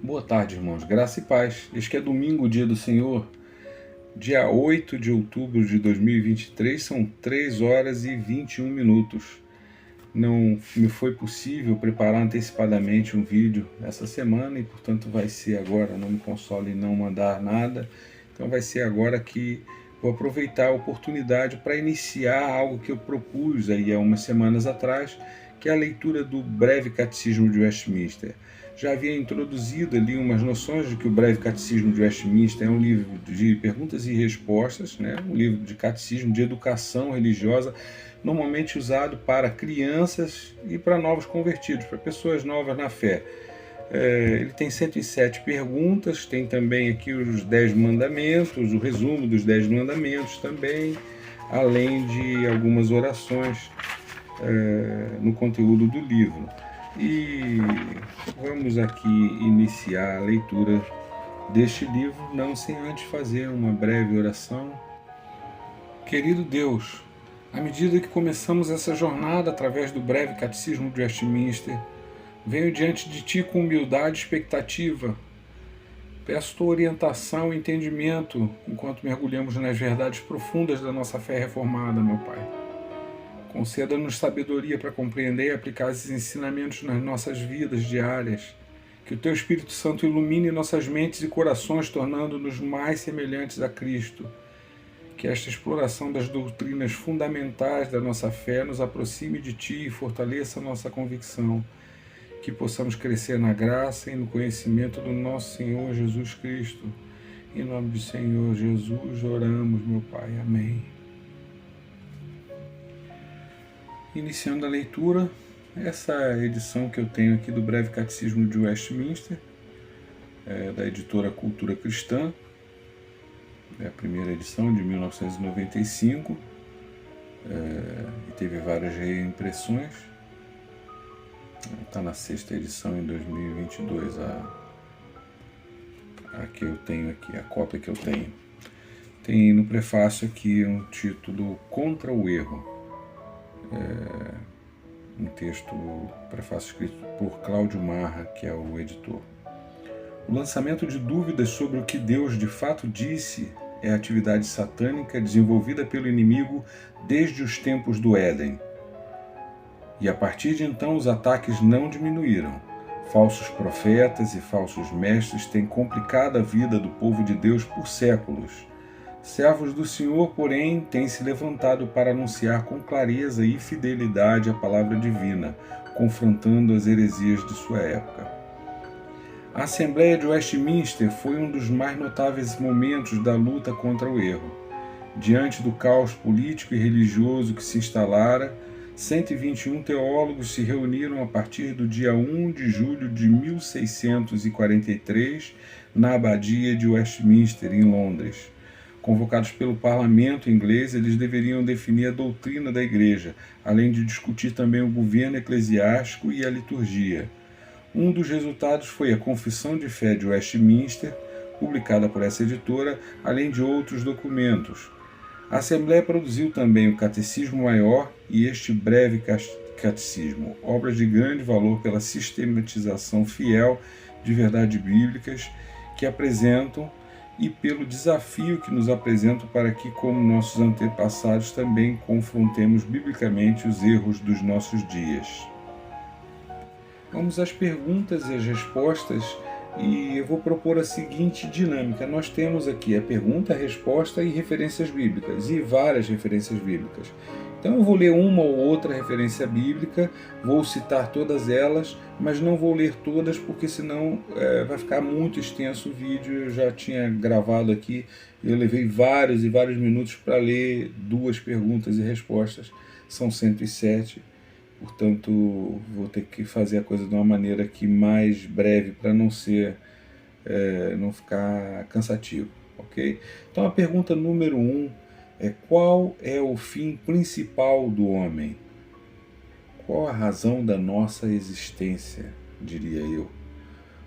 Boa tarde, irmãos. Graça e paz. Este que é domingo, dia do Senhor, dia 8 de outubro de 2023, são 3 horas e 21 minutos. Não me foi possível preparar antecipadamente um vídeo essa semana e, portanto, vai ser agora. Não me console em não mandar nada. Então, vai ser agora que vou aproveitar a oportunidade para iniciar algo que eu propus aí há umas semanas atrás, que é a leitura do Breve Catecismo de Westminster. Já havia introduzido ali umas noções de que o Breve Catecismo de Westminster é um livro de perguntas e respostas, né? Um livro de catecismo, de educação religiosa, normalmente usado para crianças e para novos convertidos, para pessoas novas na fé. Ele tem 107 perguntas, tem também aqui os 10 mandamentos, o resumo dos 10 mandamentos também, além de algumas orações no conteúdo do livro. E vamos aqui iniciar a leitura deste livro, não sem antes fazer uma breve oração. Querido Deus, à medida que começamos essa jornada através do Breve Catecismo de Westminster, venho diante de Ti com humildade e expectativa. Peço Tua orientação e entendimento enquanto mergulhamos nas verdades profundas da nossa fé reformada, meu Pai. Conceda-nos sabedoria para compreender e aplicar esses ensinamentos nas nossas vidas diárias. Que o Teu Espírito Santo ilumine nossas mentes e corações, tornando-nos mais semelhantes a Cristo. Que esta exploração das doutrinas fundamentais da nossa fé nos aproxime de Ti e fortaleça a nossa convicção. Que possamos crescer na graça e no conhecimento do nosso Senhor Jesus Cristo. Em nome do Senhor Jesus oramos, meu Pai. Amém. Iniciando a leitura, essa edição que eu tenho aqui do Breve Catecismo de Westminster, da editora Cultura Cristã, é a primeira edição de 1995, e teve várias reimpressões. Está na 6ª edição em 2022, a que eu tenho aqui, a cópia que eu tenho. Tem no prefácio aqui um título Contra o Erro. Um texto, prefácio escrito por Cláudio Marra, que é o editor. O lançamento de dúvidas sobre o que Deus de fato disse é a atividade satânica desenvolvida pelo inimigo desde os tempos do Éden. E a partir de então os ataques não diminuíram. Falsos profetas e falsos mestres têm complicado a vida do povo de Deus por séculos. Servos do Senhor, porém, têm se levantado para anunciar com clareza e fidelidade a palavra divina, confrontando as heresias de sua época. A Assembleia de Westminster foi um dos mais notáveis momentos da luta contra o erro. Diante do caos político e religioso que se instalara, 121 teólogos se reuniram a partir do dia 1 de julho de 1643 na Abadia de Westminster, em Londres. Convocados pelo parlamento inglês, eles deveriam definir a doutrina da Igreja, além de discutir também o governo eclesiástico e a liturgia. Um dos resultados foi a Confissão de Fé de Westminster, publicada por essa editora, além de outros documentos. A Assembleia produziu também o Catecismo Maior e este Breve Catecismo, obras de grande valor pela sistematização fiel de verdades bíblicas que apresentam e pelo desafio que nos apresentam para que, como nossos antepassados, também confrontemos biblicamente os erros dos nossos dias. Vamos às perguntas e às respostas, e eu vou propor a seguinte dinâmica. Nós temos aqui a pergunta, a resposta e referências bíblicas, e várias referências bíblicas. Então eu vou ler uma ou outra referência bíblica, vou citar todas elas, mas não vou ler todas porque senão vai ficar muito extenso o vídeo. Eu já tinha gravado aqui, eu levei vários e vários minutos para ler 2 perguntas e respostas, são 107, portanto vou ter que fazer a coisa de uma maneira aqui mais breve para não ficar cansativo, ok? Então a pergunta número 1 qual é o fim principal do homem? Qual a razão da nossa existência, diria eu?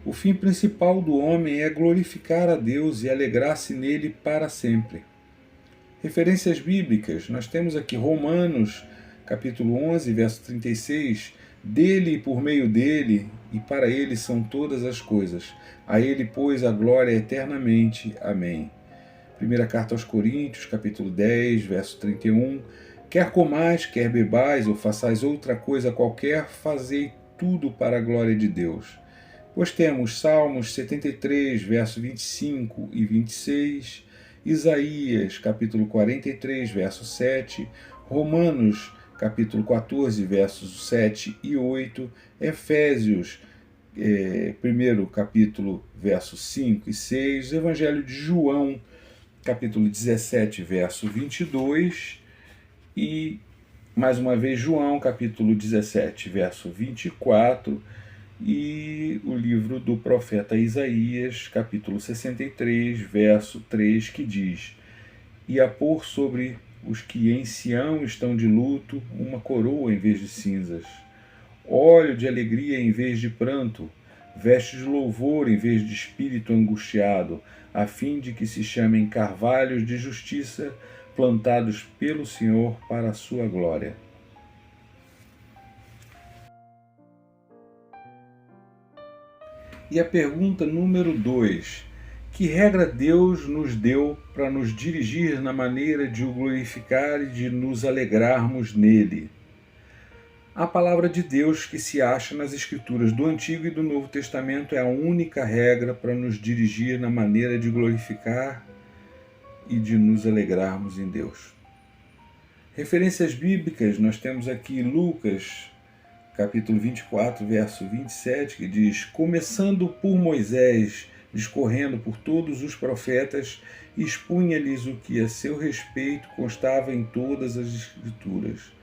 O fim principal do homem é glorificar a Deus e alegrar-se nele para sempre. Referências bíblicas, nós temos aqui Romanos, capítulo 11, verso 36, Dele e por meio dele, e para ele são todas as coisas. A ele, pois, a glória eternamente. Amém. Primeira carta aos Coríntios, capítulo 10, verso 31. Quer comais, quer bebais, ou façais outra coisa qualquer, fazei tudo para a glória de Deus. Pois temos Salmos 73, verso 25 e 26, Isaías, capítulo 43, verso 7, Romanos, capítulo 14, versos 7 e 8, Efésios, primeiro capítulo, versos 5 e 6, Evangelho de João, capítulo 17, verso 22, e, mais uma vez, João, capítulo 17, verso 24, e o livro do profeta Isaías, capítulo 63, verso 3, que diz: E a pôr sobre os que em Sião estão de luto uma coroa em vez de cinzas, óleo de alegria em vez de pranto, vestes de louvor em vez de espírito angustiado, a fim de que se chamem carvalhos de justiça, plantados pelo Senhor para a sua glória. E a pergunta número 2. Que regra Deus nos deu para nos dirigir na maneira de o glorificar e de nos alegrarmos nele? A palavra de Deus que se acha nas Escrituras do Antigo e do Novo Testamento é a única regra para nos dirigir na maneira de glorificar e de nos alegrarmos em Deus. Referências bíblicas, nós temos aqui Lucas, capítulo 24, verso 27, que diz: Começando por Moisés, discorrendo por todos os profetas, expunha-lhes o que a seu respeito constava em todas as Escrituras.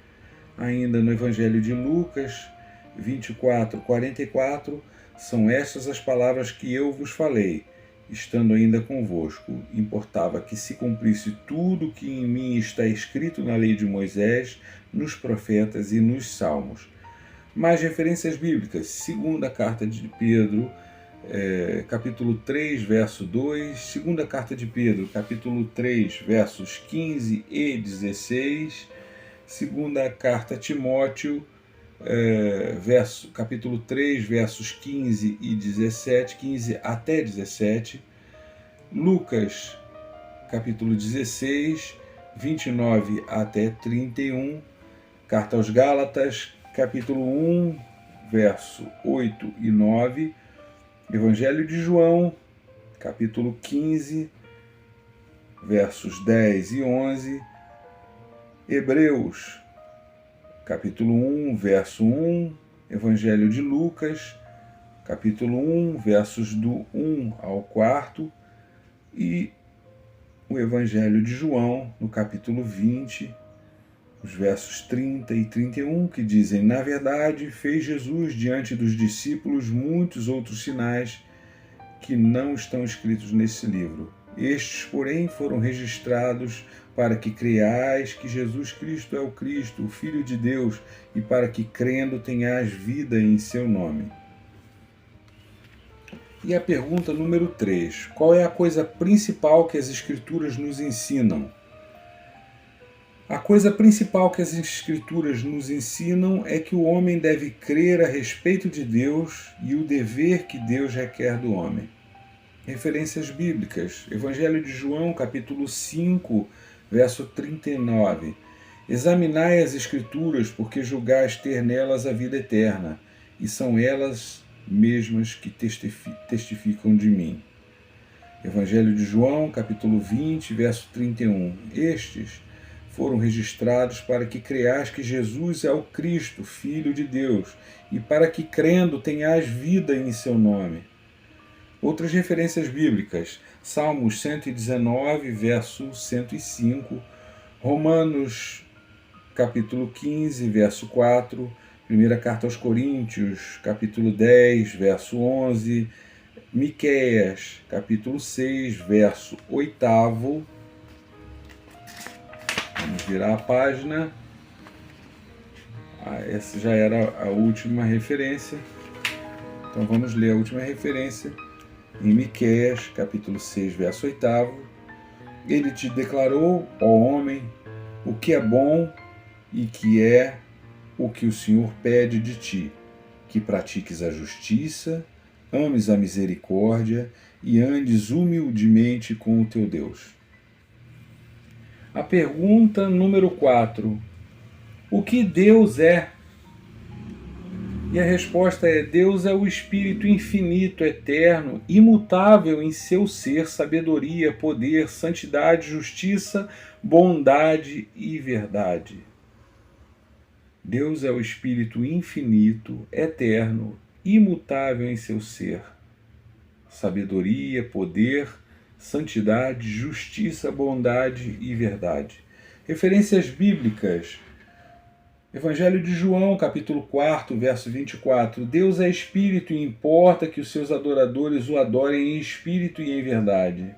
Ainda no Evangelho de Lucas, 24, 44, são estas as palavras que eu vos falei, estando ainda convosco. Importava que se cumprisse tudo o que em mim está escrito na lei de Moisés, nos profetas e nos salmos. Mais referências bíblicas, segunda carta de Pedro, capítulo 3, verso 2, segunda carta de Pedro, capítulo 3, versos 15 e 16, segunda carta a Timóteo, capítulo 3, versos 15 e 17, 15 até 17, Lucas, capítulo 16, 29 até 31, carta aos Gálatas, capítulo 1, verso 8 e 9, Evangelho de João, capítulo 15, versos 10 e 11, Hebreus, capítulo 1, verso 1, Evangelho de Lucas, capítulo 1, versos do 1 ao 4, e o Evangelho de João, no capítulo 20, os versos 30 e 31, que dizem: Na verdade, fez Jesus diante dos discípulos muitos outros sinais que não estão escritos nesse livro. Estes, porém, foram registrados para que creiais que Jesus Cristo é o Cristo, o Filho de Deus, e para que, crendo, tenhais vida em seu nome. E a pergunta número 3. Qual é a coisa principal que as Escrituras nos ensinam? A coisa principal que as Escrituras nos ensinam é que o homem deve crer a respeito de Deus e o dever que Deus requer do homem. Referências bíblicas. Evangelho de João, capítulo 5, verso 39. Examinai as Escrituras, porque julgais ter nelas a vida eterna, e são elas mesmas que testificam de mim. Evangelho de João, capítulo 20, verso 31. Estes foram registrados para que creias que Jesus é o Cristo, Filho de Deus, e para que, crendo, tenhas vida em seu nome. Outras referências bíblicas: Salmos 119, verso 105, Romanos, capítulo 15, verso 4, primeira carta aos Coríntios, capítulo 10, verso 11, Miqueias, capítulo 6, verso 8. Vamos virar a página. Essa já era a última referência. Então vamos ler a última referência. Em Miqueias, capítulo 6, verso 8. Ele te declarou, ó homem, o que é bom e que é o que o Senhor pede de ti, que pratiques a justiça, ames a misericórdia e andes humildemente com o teu Deus. A pergunta número 4. O que Deus é? E a resposta é: Deus é o Espírito infinito, eterno, imutável em seu ser, sabedoria, poder, santidade, justiça, bondade e verdade. Deus é o Espírito infinito, eterno, imutável em seu ser, sabedoria, poder, santidade, justiça, bondade e verdade. Referências bíblicas. Evangelho de João, capítulo 4, verso 24. Deus é espírito e importa que os seus adoradores o adorem em espírito e em verdade.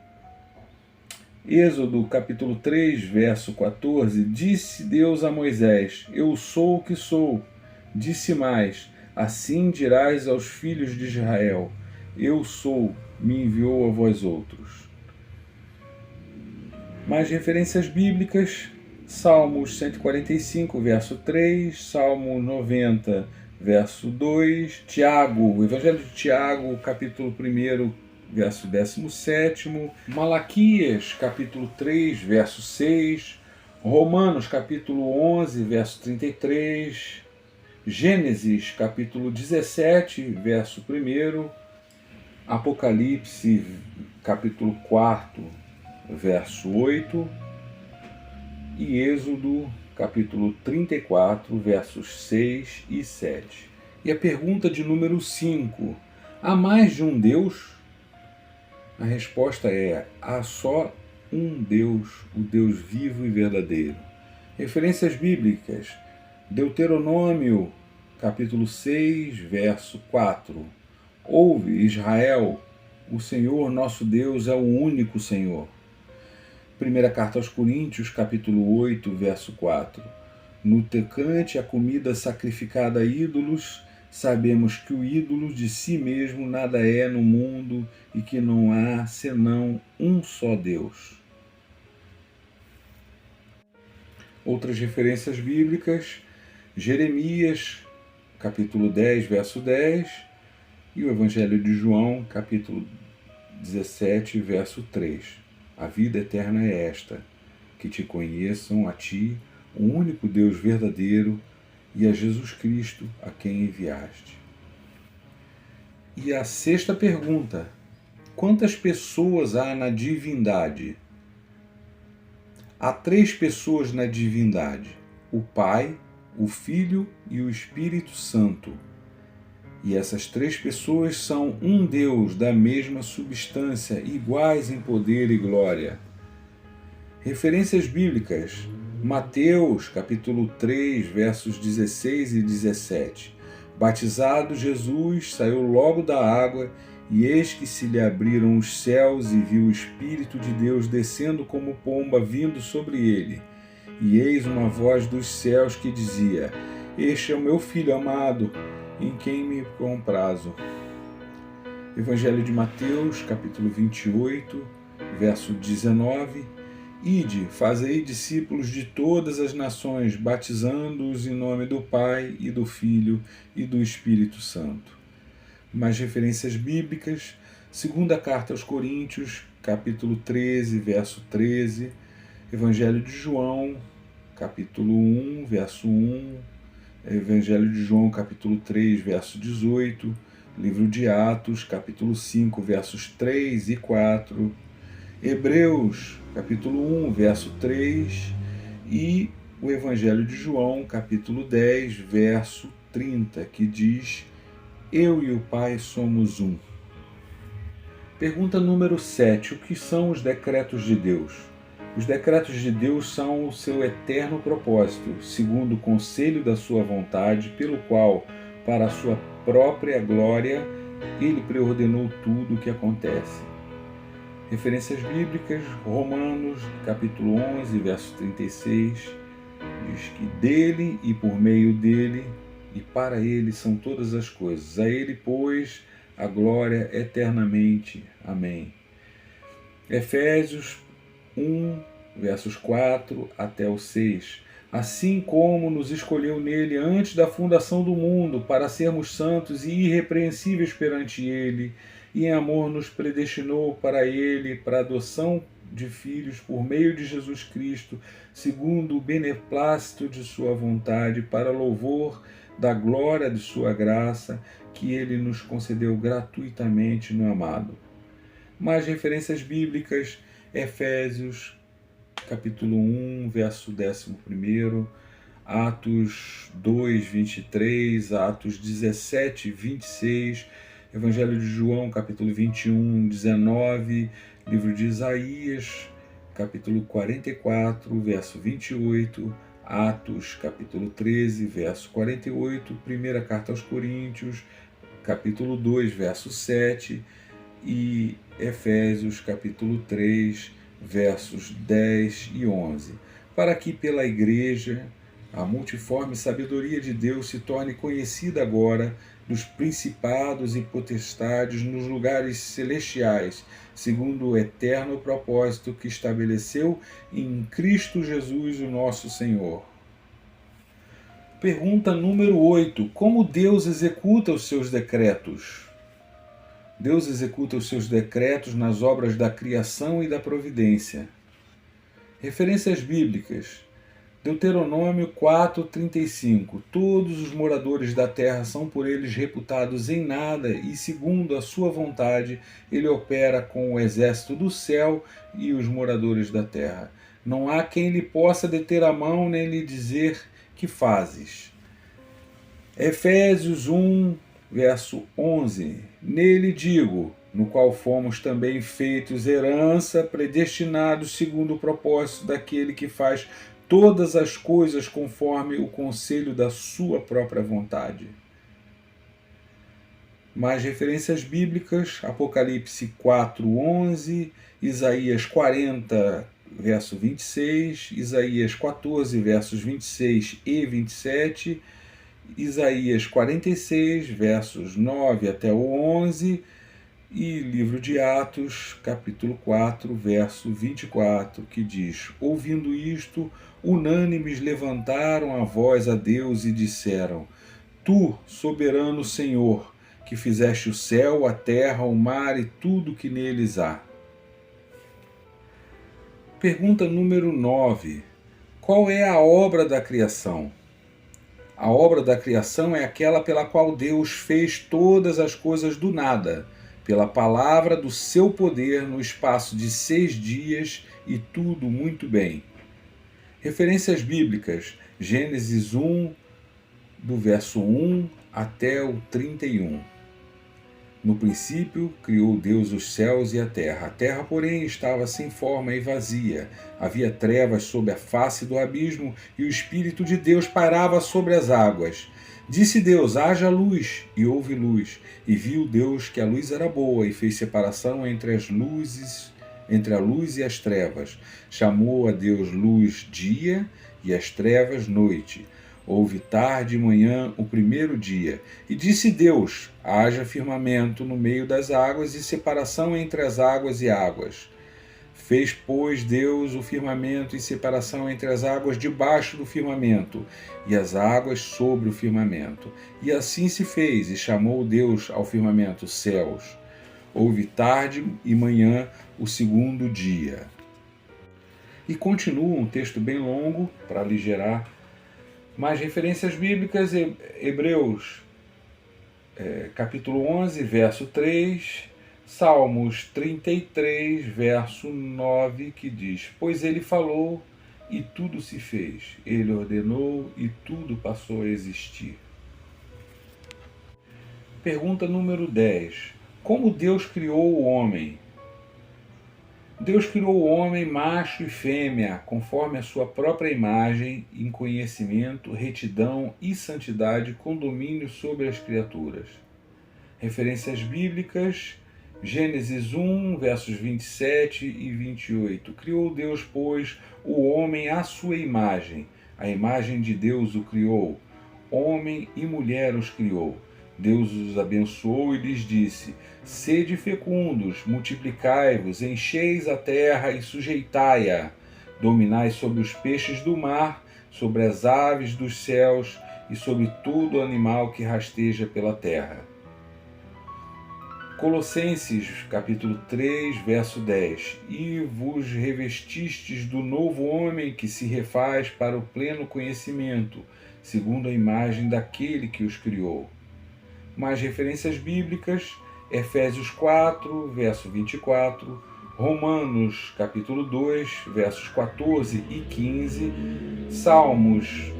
Êxodo, capítulo 3, verso 14. Disse Deus a Moisés: Eu sou o que sou. Disse mais: Assim dirás aos filhos de Israel: Eu sou, me enviou a vós outros. Mais referências bíblicas. Salmos 145, verso 3, Salmo 90, verso 2, Tiago, o Evangelho de Tiago, capítulo 1, verso 17, Malaquias, capítulo 3, verso 6, Romanos, capítulo 11, verso 33, Gênesis, capítulo 17, verso 1, Apocalipse, capítulo 4, verso 8, e Êxodo, capítulo 34, versos 6 e 7. E a pergunta de número 5. Há mais de um Deus? A resposta é: há só um Deus, o Deus vivo e verdadeiro. Referências bíblicas. Deuteronômio, capítulo 6, verso 4. Ouve, Israel, o Senhor nosso Deus é o único Senhor. Primeira carta aos Coríntios, capítulo 8, verso 4. No tocante à comida sacrificada a ídolos, sabemos que o ídolo de si mesmo nada é no mundo e que não há senão um só Deus. Outras referências bíblicas: Jeremias, capítulo 10, verso 10, e o Evangelho de João, capítulo 17, verso 3. A vida eterna é esta, que te conheçam a ti, o único Deus verdadeiro, e a Jesus Cristo, a quem enviaste. E a sexta pergunta: quantas pessoas há na divindade? Há 3 pessoas na divindade: o Pai, o Filho e o Espírito Santo. E essas 3 pessoas são um Deus da mesma substância, iguais em poder e glória. Referências bíblicas. Mateus, capítulo 3, versos 16 e 17. Batizado Jesus, saiu logo da água, e eis que se lhe abriram os céus, e viu o Espírito de Deus descendo como pomba vindo sobre ele. E eis uma voz dos céus que dizia: Este é o meu Filho amado, em quem me comprazo. Evangelho de Mateus, capítulo 28, verso 19. Ide, fazei discípulos de todas as nações, batizando-os em nome do Pai e do Filho e do Espírito Santo. Mais referências bíblicas. Segunda carta aos Coríntios, capítulo 13, verso 13. Evangelho de João, capítulo 1, verso 1. Evangelho de João, capítulo 3, verso 18, livro de Atos, capítulo 5, versos 3 e 4, Hebreus, capítulo 1, verso 3, e o Evangelho de João, capítulo 10, verso 30, que diz: Eu e o Pai somos um. Pergunta número 7. O que são os decretos de Deus? Os decretos de Deus são o seu eterno propósito, segundo o conselho da sua vontade, pelo qual, para a sua própria glória, ele preordenou tudo o que acontece. Referências bíblicas. Romanos, capítulo 11, verso 36, diz que dele e por meio dele e para ele são todas as coisas. A ele, pois, a glória eternamente. Amém. Efésios 1, versos 4 até o 6. assim como nos escolheu nele antes da fundação do mundo, para sermos santos e irrepreensíveis perante ele, e em amor nos predestinou para ele, para a adoção de filhos por meio de Jesus Cristo, segundo o beneplácito de sua vontade, para louvor da glória de sua graça, que ele nos concedeu gratuitamente no amado. Mais referências bíblicas: Efésios capítulo 1, verso 11, Atos 2, 23, Atos 17, 26, Evangelho de João, capítulo 21, 19, livro de Isaías, capítulo 44, verso 28, Atos, capítulo 13, verso 48, primeira carta aos Coríntios, capítulo 2, verso 7, e Efésios, capítulo 3, versos 10 e 11, para que pela Igreja a multiforme sabedoria de Deus se torne conhecida agora dos principados e potestades nos lugares celestiais, segundo o eterno propósito que estabeleceu em Cristo Jesus, o nosso Senhor. Pergunta número 8. Como Deus executa os seus decretos? Deus executa os seus decretos nas obras da criação e da providência. Referências bíblicas. Deuteronômio 4:35. Todos os moradores da terra são por eles reputados em nada, e segundo a sua vontade, ele opera com o exército do céu e os moradores da terra. Não há quem lhe possa deter a mão, nem lhe dizer: que fazes? Efésios 1, verso 11. Nele digo, no qual fomos também feitos herança, predestinados segundo o propósito daquele que faz todas as coisas conforme o conselho da sua própria vontade. Mais referências bíblicas: Apocalipse 4:11, Isaías 40, verso 26, Isaías 14, versos 26 e 27, Isaías 46, versos 9 até o 11, e livro de Atos, capítulo 4, verso 24, que diz: ouvindo isto, unânimes levantaram a voz a Deus e disseram: Tu, soberano Senhor, que fizeste o céu, a terra, o mar e tudo que neles há. Pergunta número 9. Qual é a obra da criação? A obra da criação é aquela pela qual Deus fez todas as coisas do nada, pela palavra do seu poder no espaço de 6 dias, e tudo muito bem. Referências bíblicas: Gênesis 1, do verso 1 até o 31. No princípio, criou Deus os céus e a terra, porém, estava sem forma e vazia. Havia trevas sob a face do abismo, e o Espírito de Deus pairava sobre as águas. Disse Deus: haja luz, e houve luz. E viu Deus que a luz era boa, e fez separação entre a luz e as trevas. Chamou a Deus luz dia, e as trevas noite. Houve tarde e manhã o primeiro dia. E disse Deus: haja firmamento no meio das águas, e separação entre as águas e águas. Fez, pois, Deus o firmamento e separação entre as águas debaixo do firmamento, e as águas sobre o firmamento. E assim se fez, e chamou Deus ao firmamento céus. Houve tarde e manhã o segundo dia. E continua um texto bem longo, para aligerar. Mais referências bíblicas: Hebreus, capítulo 11, verso 3, Salmos 33, verso 9, que diz: pois ele falou e tudo se fez, ele ordenou e tudo passou a existir. Pergunta número 10. Como Deus criou o homem? Deus criou o homem macho e fêmea, conforme a sua própria imagem, em conhecimento, retidão e santidade, com domínio sobre as criaturas. Referências bíblicas: Gênesis 1, versos 27 e 28. Criou Deus, pois, o homem à sua imagem. A imagem de Deus o criou. Homem e mulher os criou. Deus os abençoou e lhes disse: sede fecundos, multiplicai-vos, encheis a terra e sujeitai-a. Dominai sobre os peixes do mar, sobre as aves dos céus e sobre todo animal que rasteja pela terra. Colossenses, capítulo 3, verso 10. E vos revestistes do novo homem que se refaz para o pleno conhecimento, segundo a imagem daquele que os criou. Mais referências bíblicas: Efésios 4, verso 24, Romanos, capítulo 2, versos 14 e 15, Salmos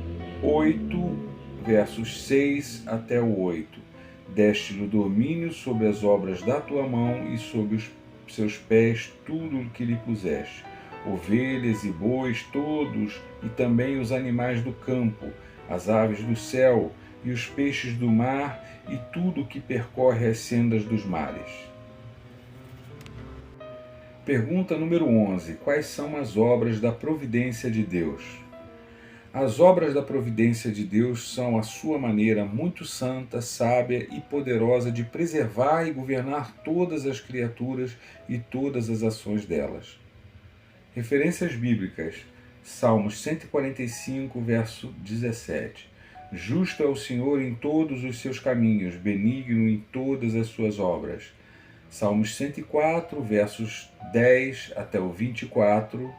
8, versos 6 até o 8. Deste-lhe o domínio sobre as obras da tua mão e sobre os seus pés tudo o que lhe puseste, ovelhas e bois todos, e também os animais do campo, as aves do céu e os peixes do mar e tudo o que percorre as sendas dos mares. Pergunta número 11. Quais são as obras da providência de Deus? As obras da providência de Deus são a sua maneira muito santa, sábia e poderosa de preservar e governar todas as criaturas e todas as ações delas. Referências bíblicas: Salmos 145, verso 17. Justo é o Senhor em todos os seus caminhos, benigno em todas as suas obras. Salmos 104, versos 10 até o 24.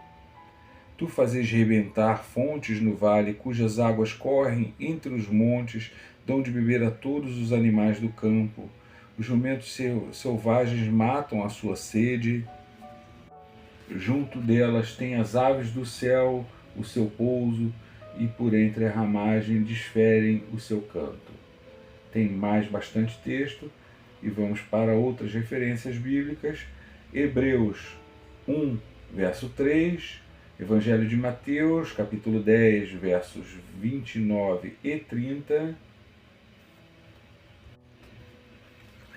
Tu fazes rebentar fontes no vale, cujas águas correm entre os montes, dão de beber a todos os animais do campo. Os jumentos selvagens matam a sua sede. Junto delas tem as aves do céu o seu pouso, e por entre a ramagem desferem o seu canto. Tem mais bastante texto, e vamos para outras referências bíblicas. Hebreus 1, verso 3, Evangelho de Mateus, capítulo 10, versos 29 e 30,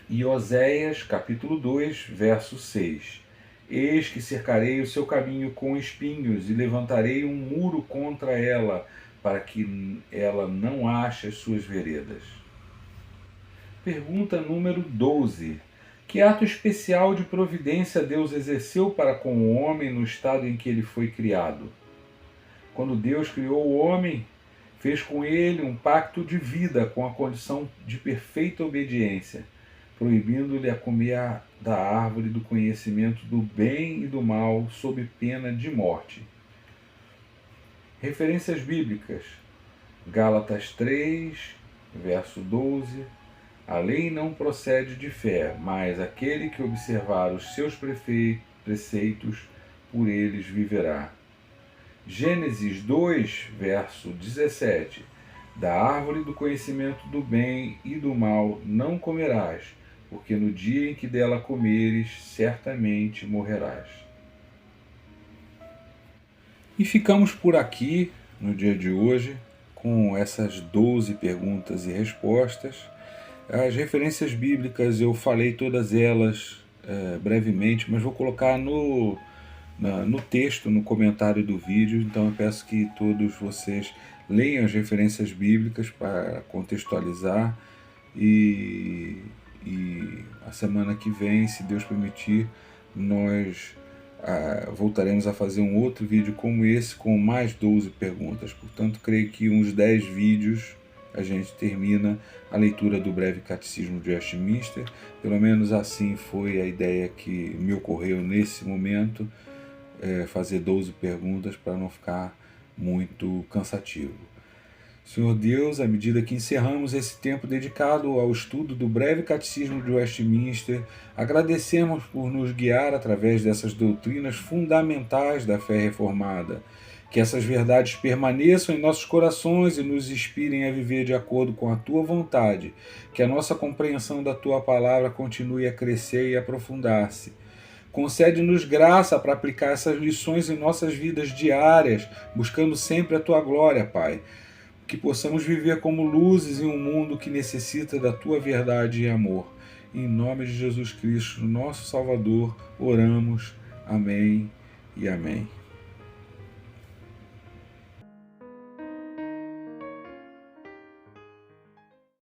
e Oséias, capítulo 2, verso 6. Eis que cercarei o seu caminho com espinhos e levantarei um muro contra ela, para que ela não ache as suas veredas. Pergunta número 12. Que ato especial de providência Deus exerceu para com o homem no estado em que ele foi criado? Quando Deus criou o homem, fez com ele um pacto de vida com a condição de perfeita obediência, proibindo-lhe a comer da árvore do conhecimento do bem e do mal, sob pena de morte. Referências bíblicas: Gálatas 3, verso 12. A lei não procede de fé, mas aquele que observar os seus preceitos, por eles viverá. Gênesis 2, verso 17. Da árvore do conhecimento do bem e do mal não comerás, porque no dia em que dela comeres, certamente morrerás. E ficamos por aqui no dia de hoje, com essas 12 perguntas e respostas. As referências bíblicas eu falei todas elas brevemente, mas vou colocar no texto, no comentário do vídeo. Então eu peço que todos vocês leiam as referências bíblicas para contextualizar, e a semana que vem, se Deus permitir, nós voltaremos a fazer um outro vídeo como esse, com mais 12 perguntas. Portanto, creio que uns 10 vídeos a gente termina a leitura do Breve Catecismo de Westminster. Pelo menos assim foi a ideia que me ocorreu nesse momento, fazer 12 perguntas para não ficar muito cansativo. Senhor Deus, à medida que encerramos esse tempo dedicado ao estudo do Breve Catecismo de Westminster, agradecemos por nos guiar através dessas doutrinas fundamentais da fé reformada. Que essas verdades permaneçam em nossos corações e nos inspirem a viver de acordo com a Tua vontade. Que a nossa compreensão da Tua palavra continue a crescer e aprofundar-se. Concede-nos graça para aplicar essas lições em nossas vidas diárias, buscando sempre a Tua glória, Pai. Que possamos viver como luzes em um mundo que necessita da Tua verdade e amor. Em nome de Jesus Cristo, nosso Salvador, oramos. Amém e amém.